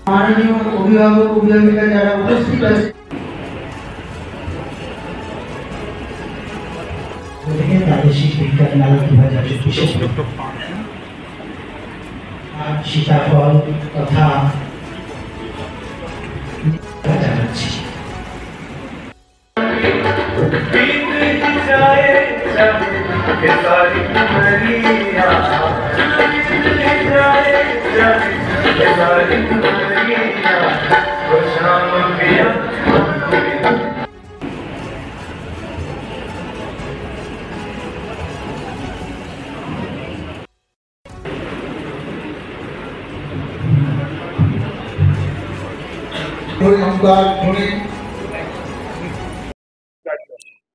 মাননীয় অভিভাবক অভিভাবিকা যারা উপস্থিত আছে প্রাদেশিক বিজ্ঞান মেলা 2025 সীতাফল তথা জানাচ্ছি।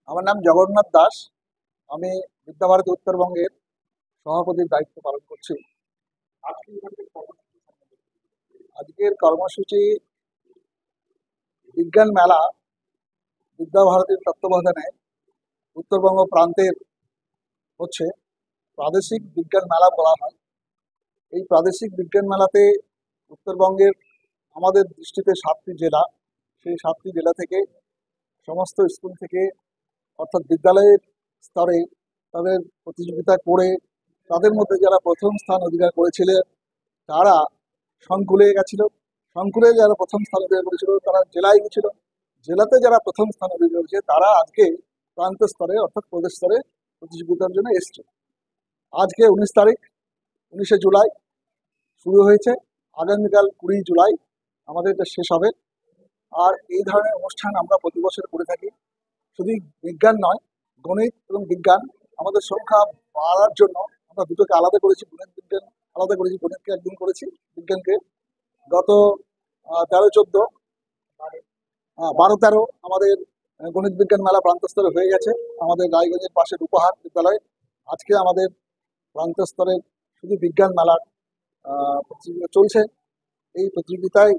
আমার নাম জগন্নাথ দাস। আমি বিদ্যাভারতী উত্তরবঙ্গের সভাপতির দায়িত্ব পালন করছি। আজকের কর্মসূচি বিজ্ঞান মেলা বিদ্যাভারতীর তত্ত্বাবধানে উত্তরবঙ্গ প্রান্তের হচ্ছে। প্রাদেশিক বিজ্ঞান মেলা বলা হয়। এই প্রাদেশিক বিজ্ঞান মেলাতে উত্তরবঙ্গের আমাদের দৃষ্টিতে 7টি জেলা, সেই 7টি জেলা থেকে সমস্ত স্কুল থেকে অর্থাৎ বিদ্যালয়ের স্তরে তাদের প্রতিযোগিতা করে তাদের মধ্যে যারা প্রথম স্থান অধিকার করেছিলেন তারা সংকুলে গেছিল, সংকুলে যারা প্রথম স্থান অধিকার করেছিল তারা জেলায় গেছিল, জেলাতে যারা প্রথম স্থান অধিকার করেছে তারা আজকে প্রান্ত স্তরে অর্থাৎ প্রদেশ স্তরে প্রতিযোগিতার জন্য এসছে। আজকে 19 জুলাই শুরু হয়েছে, আগামীকাল 20 জুলাই আমাদের এটা শেষ হবে। আর এই ধরনের অনুষ্ঠান আমরা প্রতি বছর করে থাকি। শুধু বিজ্ঞান নয়, গণিত এবং বিজ্ঞান আমাদের সংখ্যা বাড়ার জন্য আমরা দুটোকে আলাদা করেছি। গণিত বিজ্ঞান আলাদা করেছি, গণিতকে একদিন করেছি, বিজ্ঞানকে গত 13-14 12-13 আমাদের গণিত বিজ্ঞান মেলা প্রান্ত স্তরে হয়ে গেছে আমাদের রায়গঞ্জের পাশের উপহার বিদ্যালয়ে। আজকে আমাদের প্রান্ত স্তরের শুধু বিজ্ঞান মেলার প্রতিযোগিতা চলছে। এই প্রতিযোগিতায়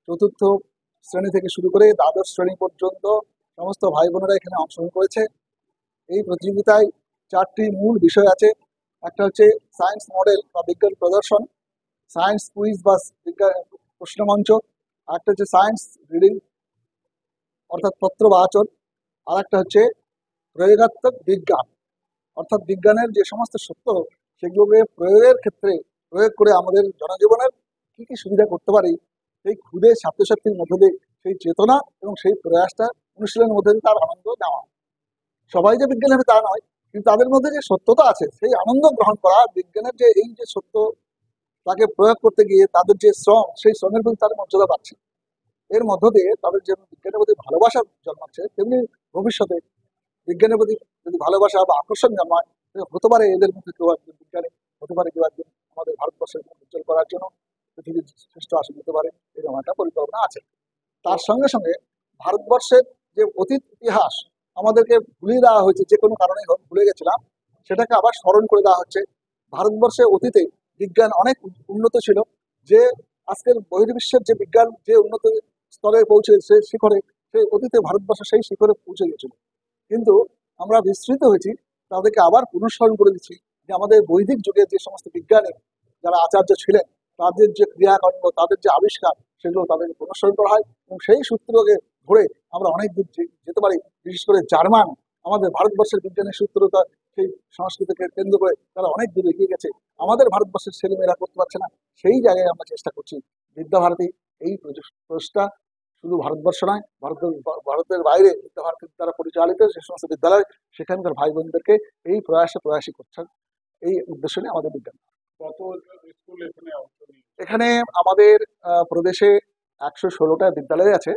চতুর্থ শ্রেণী থেকে শুরু করে দ্বাদশ শ্রেণী পর্যন্ত সমস্ত ভাই বোনেরা এখানে অংশগ্রহণ করেছে। এই প্রতিযোগিতায় 4টি মূল বিষয় আছে। একটা হচ্ছে সায়েন্স মডেল বা বিজ্ঞান প্রদর্শন, সায়েন্স কুইজ বা বিজ্ঞান প্রশ্নমঞ্চ, একটা হচ্ছে সায়েন্স রিডিং অর্থাৎ পত্র বাচন, আর একটা হচ্ছে প্রয়োগাত্মক বিজ্ঞান অর্থাৎ বিজ্ঞানের যে সমস্ত সত্য সেগুলোকে প্রয়োগের ক্ষেত্রে প্রয়োগ করে আমাদের জনজীবনের কি কি সুবিধা করতে পারি সেই ক্ষুদে ছাত্রছাত্রীর মধ্যে দিয়ে সেই চেতনা এবং সেই প্রয়াসটা অনুশীলনের মধ্যে দিয়ে তার আনন্দ নেওয়া। সবাই যে বিজ্ঞান হবে তা নয়, কিন্তু তাদের মধ্যে যে সত্যতা আছে সেই আনন্দ গ্রহণ করা, বিজ্ঞানের যে এই যে সত্য তাকে প্রয়োগ করতে গিয়ে তাদের যে শ্রম সেই শ্রমের প্রতি তার মর্যাদা পাচ্ছে। এর মধ্য দিয়ে তাদের যেমন বিজ্ঞানের প্রতি ভালোবাসা জন্মাচ্ছে, তেমনি ভবিষ্যতে বিজ্ঞানের প্রতি যদি ভালোবাসা বা আকর্ষণ জন্মায় হতে পারে এদের মধ্যে কেউ একজন বিজ্ঞানী, হতে পারে কেউ একজন আমাদের ভারতবর্ষের উজ্জ্বল করার জন্য পৃথিবীর শ্রেষ্ঠ আসন হতে পারে, এরকম একটা পরিকল্পনা আছে। তার সঙ্গে সঙ্গে ভারতবর্ষের যে অতীত ইতিহাস আমাদেরকে ভুলিয়ে দেওয়া হয়েছে, যে কোনো কারণে হোক ভুলে গেছিলাম, সেটাকে আবার স্মরণ করে দেওয়া হচ্ছে। ভারতবর্ষে অতীতে বিজ্ঞান অনেক উন্নত ছিল, যে আজকের বহির্বিশ্বের যে বিজ্ঞান যে উন্নত স্তরে পৌঁছে সেই শিখরে, সেই অতীতে ভারতবর্ষ সেই শিখরে পৌঁছে গেছিল। কিন্তু আমরা বিস্মৃত হয়েছি, তাদেরকে আবার পুনঃস্মরণ করে দিচ্ছি যে আমাদের বৈদিক যুগের যে সমস্ত বিজ্ঞানী যারা আচার্য ছিলেন তাদের যে ক্রিয়াকর্ম, তাদের যে আবিষ্কার, সেগুলো তাদেরকে পুনঃস্মরণ করা হয় এবং সেই সূত্রকে ধরে আমরা অনেক দূর যেতে পারি। বিশেষ করে জার্মান আমাদের ভারতবর্ষের বিজ্ঞানের সূত্রতা সেই সংস্কৃতিকে কেন্দ্র করে তারা অনেক দূর এগিয়ে গেছে, আমাদের ভারতবর্ষের ছেলেমেয়েরা করতে পারছে না। সেই জায়গায় আমরা চেষ্টা করছি। বিদ্যাভারতী এই প্রচেষ্টা শুধু ভারতবর্ষ নয়, ভারতের বাইরে বিদ্যাভারতীর দ্বারা পরিচালিত যে সমস্ত বিদ্যালয় সেখানকার ভাই বোনদেরকে এই প্রয়াসী করছেন। এই উদ্দেশ্য নিয়ে আমাদের বিজ্ঞান এখানে আমাদের প্রদেশে 116টা বিদ্যালয় আছে।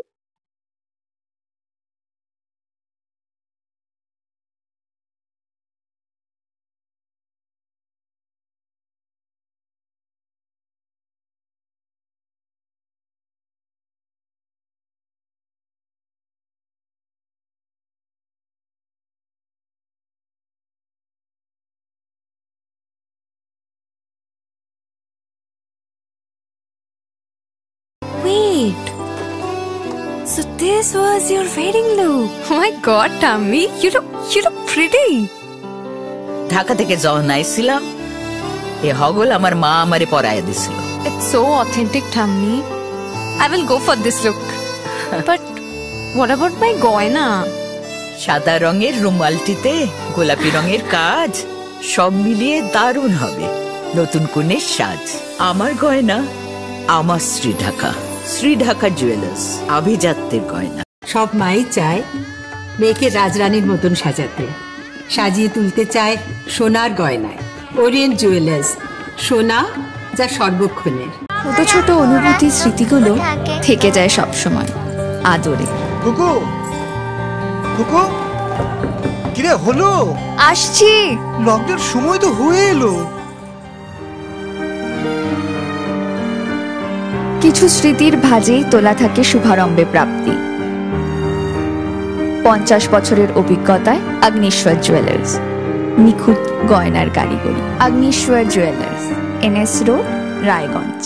Wait. So this was your wedding look. Oh my god, Tammy, you look pretty. Dhaka থেকে যখন আইছিলাম এ হগল আমার মা আমারে পরায় দিছিল। It's so authentic, Tammy. I will go for this look. But what about my গয়না? সাদা রঙের রুমালটিতে গোলাপি রঙের কাজ, সব মিলিয়ে দারুণ হবে নতুন কনের সাজ। আমার গয়না আমার শ্রীঢাকা জুয়েলার্স, আভিজাত্যের গয়না। সব মাই চায় মেয়েকে রাজরানীর মতন সাজাতে, সাজিয়ে তুলতে চায় সোনার গয়নায়। ওরিয়েন্ট জুয়েলার্স, সোনা যা সর্বক্ষণের। ছোট ছোট অনুভূতি, স্মৃতিগুলো থেকে যায় সব সময় আদরে। কুকু কুকু, কিরে হলো? আসছি। লকডাউন সময় তো হয়ে এলো। কিছু স্মৃতির ভাজেই তোলা থাকে শুভারম্ভে প্রাপ্তি। 50 বছরের অভিজ্ঞতায় আগ্নেশ্বর জুয়েলার্স, নিখুঁত গয়নার কারিগরি। Agneshwar jewellers, NS road, Raiganj.